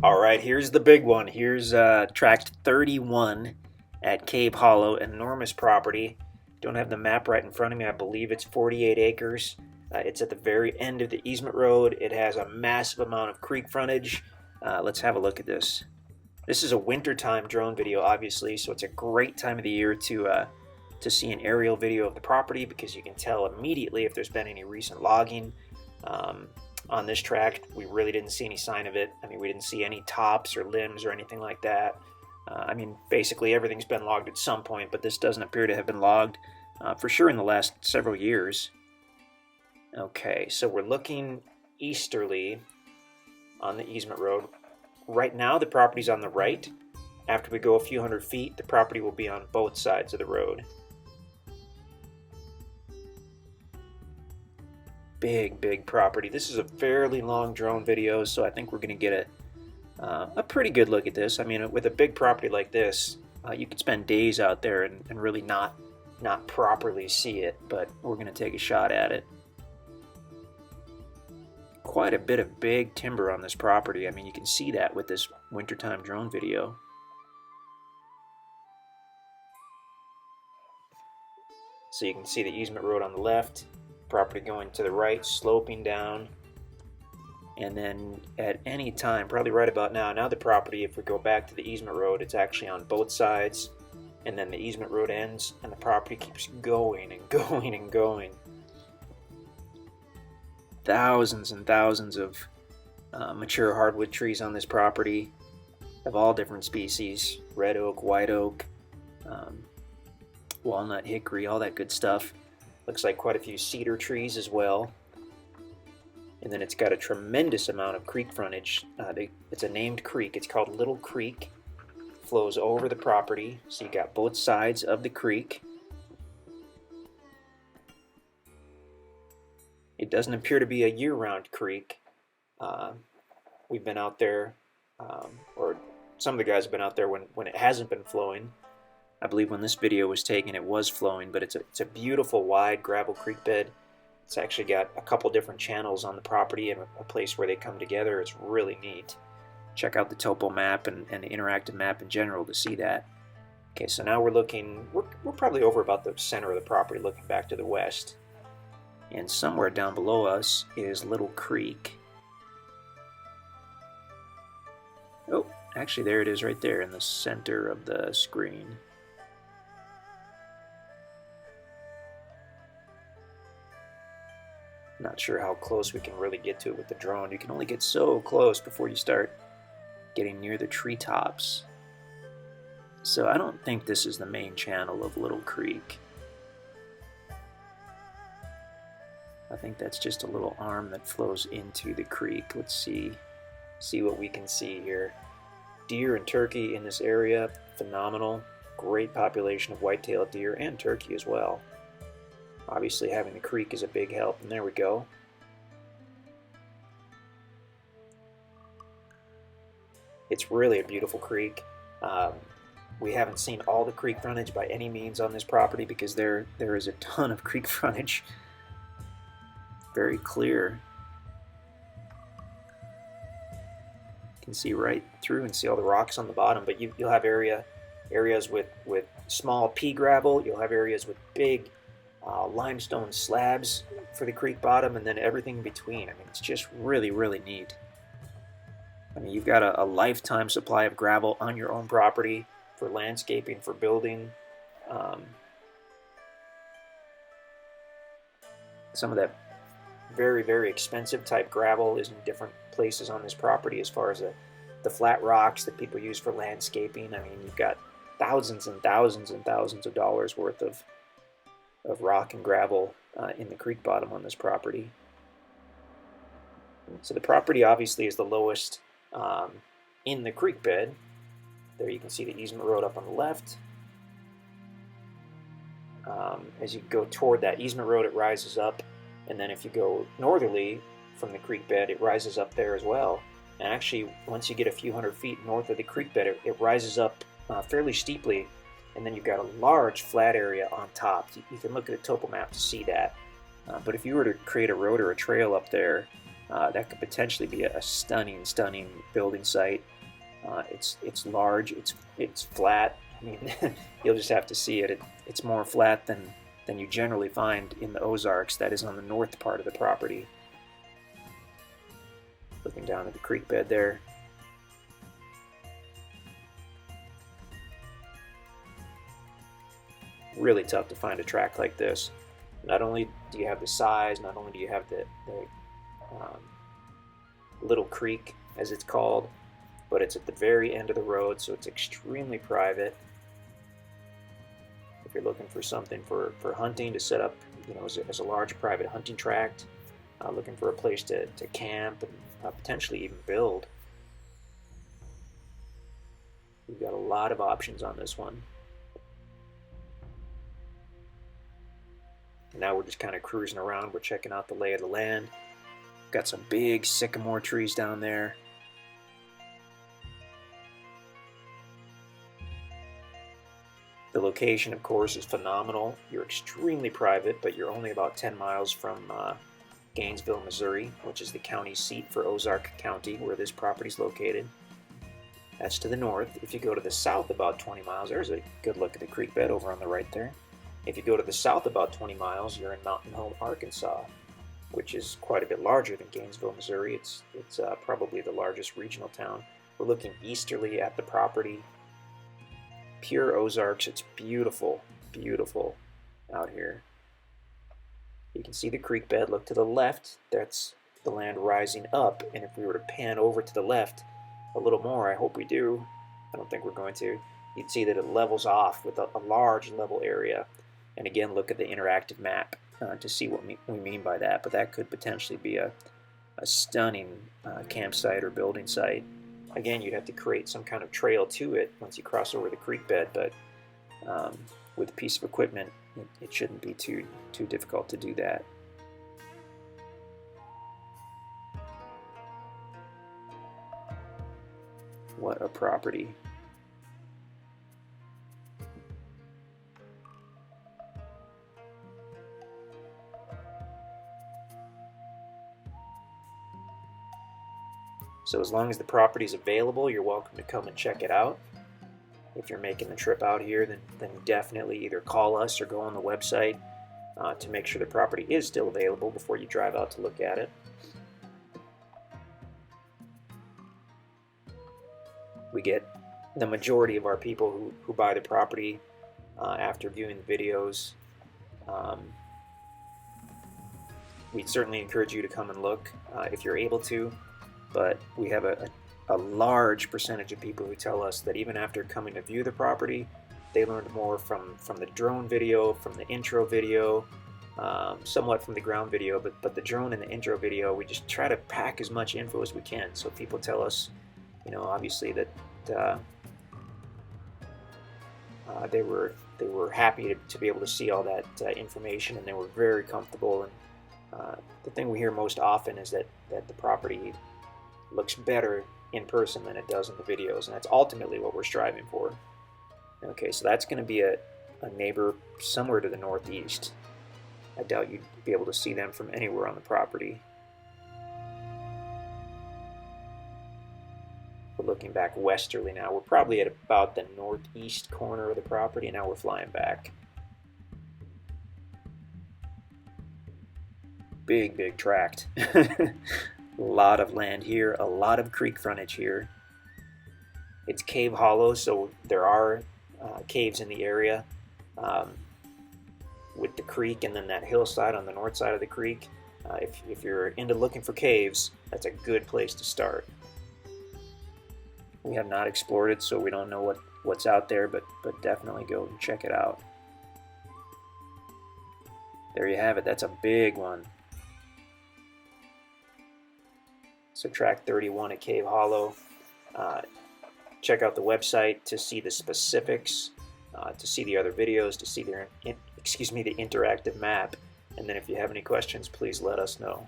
All right, here's the big one. Here's tract 31 at Cave Hollow, an enormous property. Don't have the map right in front of me. I believe it's 48 acres. It's at the very end of the easement road. It has a massive amount of creek frontage. Let's have a look at this. This is a wintertime drone video, obviously, so it's a great time of the year to see an aerial video of the property because you can tell immediately if there's been any recent logging. On this tract, we really didn't see any sign of it. I mean, we didn't see any tops or limbs or anything like that. I mean, basically everything's been logged at some point, but this doesn't appear to have been logged for sure in the last several years. Okay, so we're looking easterly on the easement road. Right now, the property's on the right. After we go a few hundred feet, the property will be on both sides of the road. Big property. This is a fairly long drone video, so I think we're going to get a pretty good look at this. I mean, with a big property like this, you could spend days out there and really not properly see it, but we're going to take a shot at it. Quite a bit of big timber on this property. I mean, you can see that with this wintertime drone video. So you can see the easement road on the left, property going to the right, sloping down, and then at any time, probably right about now the property, if we go back to the easement road, it's actually on both sides, and then the easement road ends and the property keeps going and going and going. Thousands and thousands of mature hardwood trees on this property of all different species: red oak, white oak, walnut, hickory, all that good stuff. Looks like quite a few cedar trees as well. And then it's got a tremendous amount of creek frontage. It's a named creek. It's called Little Creek. Flows over the property, so you got both sides of the creek. It doesn't appear to be a year-round creek. We've been out there, or some of the guys have been out there when it hasn't been flowing. I believe when this video was taken it was flowing, but it's a beautiful wide gravel creek bed. It's actually got a couple different channels on the property and a place where they come together. It's really neat. Check out the topo map and the interactive map in general to see that. Okay, so now we're probably over about the center of the property, looking back to the west. And somewhere down below us is Little Creek. Oh, actually there it is right there in the center of the screen. Not sure how close we can really get to it with the drone. You can only get so close before you start getting near the treetops. So I don't think this is the main channel of Little Creek. I think that's just a little arm that flows into the creek. Let's see what we can see here. Deer and turkey in this area, phenomenal. Great population of white-tailed deer and turkey as well. Obviously having the creek is a big help, and there we go. It's really a beautiful creek. We haven't seen all the creek frontage by any means on this property because there is a ton of creek frontage. Very clear. You can see right through and see all the rocks on the bottom, but you'll have areas with small pea gravel. You'll have areas with big limestone slabs for the creek bottom, and then everything in between. I mean, it's just really neat. I mean, you've got a lifetime supply of gravel on your own property for landscaping, for building. Some of that very expensive type gravel is in different places on this property, as far as the flat rocks that people use for landscaping. I mean, you've got thousands and thousands and thousands of dollars worth of rock and gravel in the creek bottom on this property. So the property obviously is the lowest in the creek bed. There you can see the easement road up on the left. As you go toward that easement road, it rises up, and then if you go northerly from the creek bed, it rises up there as well. And actually, once you get a few hundred feet north of the creek bed, it rises up fairly steeply, and then you've got a large flat area on top. You can look at a topo map to see that. But if you were to create a road or a trail up there, That could potentially be a stunning, stunning building site. It's large. It's flat. I mean, you'll just have to see it. It's more flat than you generally find in the Ozarks. That is on the north part of the property. Looking down at the creek bed there. Really tough to find a tract like this. Not only do you have the size, not only do you have the little creek, as it's called, but it's at the very end of the road, so it's extremely private. If you're looking for something for hunting to set up, you know, as a large private hunting tract, looking for a place to camp and potentially even build, you've got a lot of options on this one. Now we're just kind of cruising around. We're checking out the lay of the land. Got some big sycamore trees down there. The location, of course, is phenomenal. You're extremely private, but you're only about 10 miles from Gainesville, Missouri, which is the county seat for Ozark County, where this property is located. That's to the north. If you go to the south about 20 miles, there's a good look at the creek bed over on the right there. If you go to the south about 20 miles, you're in Mountain Home, Arkansas, which is quite a bit larger than Gainesville, Missouri. It's probably the largest regional town. We're looking easterly at the property. Pure Ozarks. It's beautiful, beautiful out here. You can see the creek bed. Look to the left. That's the land rising up. And if we were to pan over to the left a little more, I hope we do. I don't think we're going to. You'd see that it levels off with a large level area. And again, look at the interactive map to see what we mean by that. But that could potentially be a stunning campsite or building site. Again, you'd have to create some kind of trail to it once you cross over the creek bed, but with a piece of equipment, it shouldn't be too difficult to do that. What a property. So as long as the property is available, you're welcome to come and check it out. If you're making the trip out here, then definitely either call us or go on the website to make sure the property is still available before you drive out to look at it. We get the majority of our people who buy the property after viewing the videos. We'd certainly encourage you to come and look if you're able to. But we have a large percentage of people who tell us that even after coming to view the property, they learned more from the drone video, from the intro video, somewhat from the ground video, but the drone and the intro video, we just try to pack as much info as we can. So people tell us, you know, obviously that they were happy to be able to see all that information, and they were very comfortable. And the thing we hear most often is that the property looks better in person than it does in the videos, and that's ultimately what we're striving for. Okay, so that's going to be a neighbor somewhere to the northeast. I doubt you'd be able to see them from anywhere on the property. We're looking back westerly now. We're probably at about the northeast corner of the property, and now we're flying back. Big tract. A lot of land here, a lot of creek frontage here. It's cave hollow, so there are caves in the area with the creek and then that hillside on the north side of the creek. If you're into looking for caves, that's a good place to start. We have not explored it, so we don't know what's out there, but definitely go and check it out. There you have it. That's a big one. So tract 31 at Cave Hollow. Check out the website to see the specifics, to see the other videos, to see the interactive map. And then if you have any questions, please let us know.